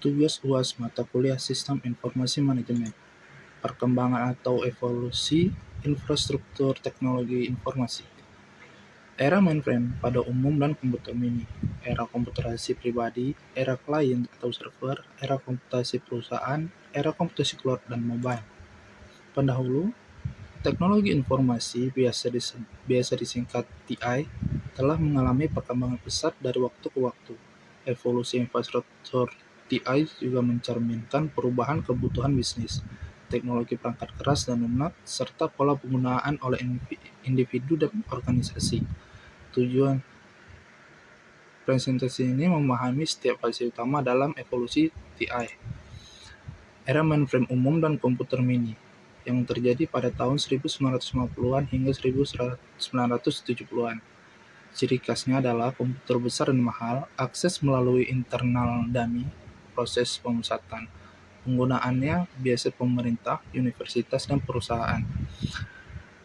Tugas UAS mata kuliah Sistem Informasi Manajemen, perkembangan atau evolusi infrastruktur teknologi informasi. Era mainframe pada umum dan komputer mini, era komputerasi pribadi, era klien atau server, era komputasi perusahaan, era komputasi cloud dan mobile. Pendahulu, teknologi informasi biasa disingkat TI telah mengalami perkembangan pesat dari waktu ke waktu. Evolusi infrastruktur TI juga mencerminkan perubahan kebutuhan bisnis, teknologi perangkat keras dan lunak, serta pola penggunaan oleh individu dan organisasi. Tujuan presentasi ini memahami setiap fase utama dalam evolusi TI. Era mainframe umum dan komputer mini yang terjadi pada tahun 1950-an hingga 1970-an. Ciri khasnya adalah komputer besar dan mahal, akses melalui internal dummy, proses pemusatan. Penggunaannya biasa pemerintah, universitas, dan perusahaan.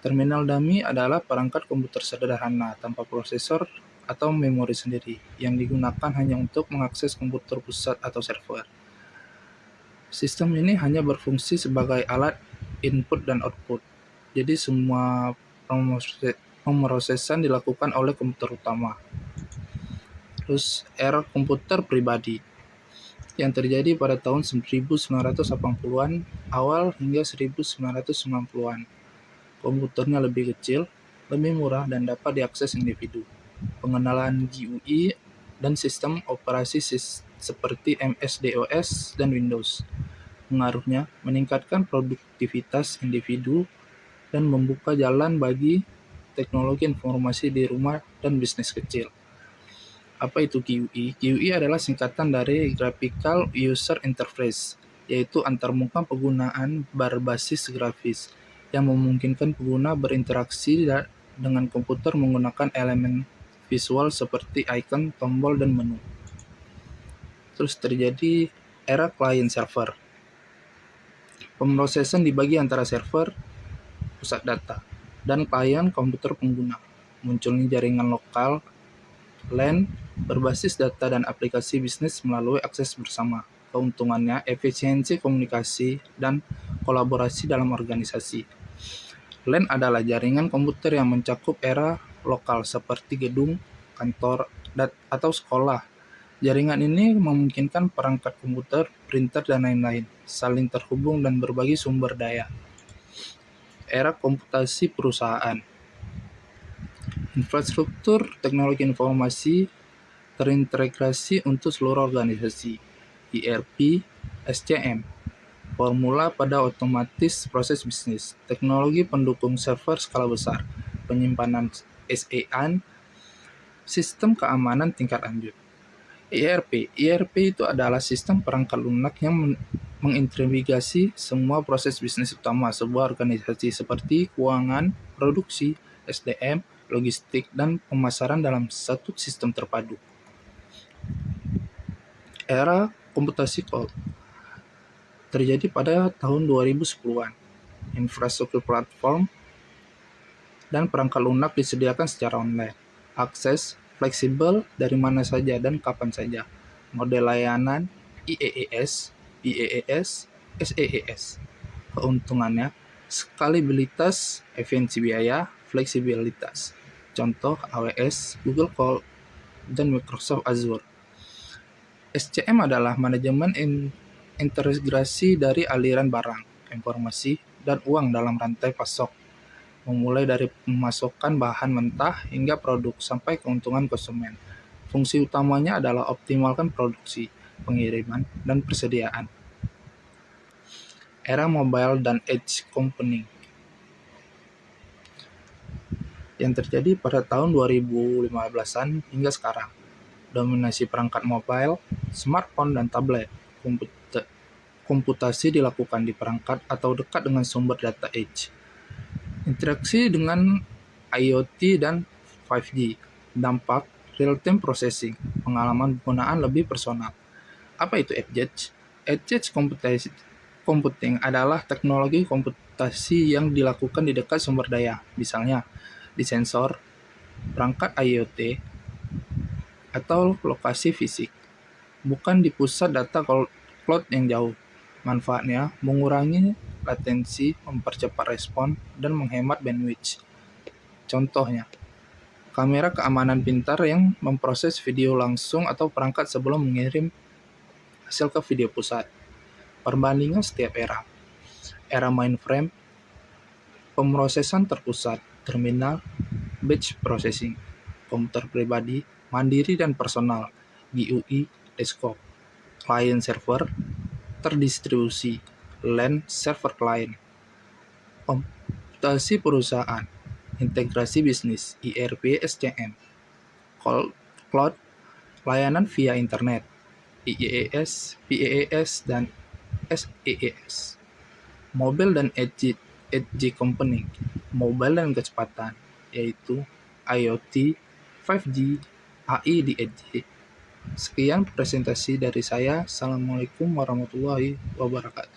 Terminal dummy adalah perangkat komputer sederhana tanpa prosesor atau memori sendiri, yang digunakan hanya untuk mengakses komputer pusat atau server. Sistem ini hanya berfungsi sebagai alat input dan output, jadi semua pemrosesan dilakukan oleh komputer utama. Terus era komputer pribadi yang terjadi pada tahun 1980-an awal hingga 1990-an. Komputernya lebih kecil, lebih murah, dan dapat diakses individu. Pengenalan GUI dan sistem operasi seperti MS-DOS dan Windows. Pengaruhnya meningkatkan produktivitas individu dan membuka jalan bagi teknologi informasi di rumah dan bisnis kecil. Apa itu GUI? GUI adalah singkatan dari Graphical User Interface, yaitu antarmuka penggunaan berbasis grafis yang memungkinkan pengguna berinteraksi dengan komputer menggunakan elemen visual seperti icon, tombol, dan menu. Terus terjadi era client server. Pemrosesan dibagi antara server, pusat data, dan klien komputer pengguna. Munculnya jaringan lokal, LAN, berbasis data dan aplikasi bisnis melalui akses bersama. Keuntungannya, efisiensi komunikasi dan kolaborasi dalam organisasi. LAN adalah jaringan komputer yang mencakup era lokal seperti gedung, kantor, atau sekolah. Jaringan ini memungkinkan perangkat komputer, printer, dan lain-lain saling terhubung dan berbagi sumber daya. Era komputasi perusahaan. Infrastruktur teknologi informasi terintegrasi untuk seluruh organisasi. ERP, SCM, formula pada otomatis proses bisnis, teknologi pendukung server skala besar, penyimpanan SAN, sistem keamanan tingkat lanjut. ERP itu adalah sistem perangkat lunak yang mengintegrasi semua proses bisnis utama sebuah organisasi seperti keuangan, produksi, SDM, logistik, dan pemasaran dalam satu sistem terpadu. Era komputasi cloud terjadi pada tahun 2010-an. Infrastruktur platform dan perangkat lunak disediakan secara online. Akses fleksibel dari mana saja dan kapan saja. Model layanan IaaS, IaaS, SaaS. Keuntungannya, skalabilitas, efisiensi biaya, fleksibilitas. Contoh AWS, Google Cloud, dan Microsoft Azure. SCM adalah manajemen integrasi dari aliran barang, informasi, dan uang dalam rantai pasok, memulai dari pemasokan bahan mentah hingga produk sampai keuntungan konsumen. Fungsi utamanya adalah optimalkan produksi, pengiriman, dan persediaan. Era mobile dan edge computing yang terjadi pada tahun 2015-an hingga sekarang. Dominasi perangkat mobile, smartphone, dan tablet. Komputasi dilakukan di perangkat atau dekat dengan sumber data edge. Interaksi dengan IoT dan 5G. Dampak real-time processing. Pengalaman penggunaan lebih personal. Apa itu edge? Edge computing adalah teknologi komputasi yang dilakukan di dekat sumber daya, misalnya di sensor, perangkat IoT, atau lokasi fisik, bukan di pusat data cloud yang jauh. Manfaatnya mengurangi latensi, mempercepat respon, dan menghemat bandwidth. Contohnya, kamera keamanan pintar yang memproses video langsung atau perangkat sebelum mengirim hasil ke video pusat. Perbandingan setiap era. Era mainframe, pemrosesan terpusat, terminal, batch processing, komputer pribadi, mandiri dan personal, GUI, desktop, client server, terdistribusi, LAN server client, komputasi perusahaan, integrasi bisnis, ERP, SCM, cloud, layanan via internet, IaaS, PaaS, dan SaaS, mobile dan edge computing, mobile dan kecepatan, yaitu IoT, 5G, AI di edge. Sekian presentasi dari saya. Assalamualaikum warahmatullahi wabarakatuh.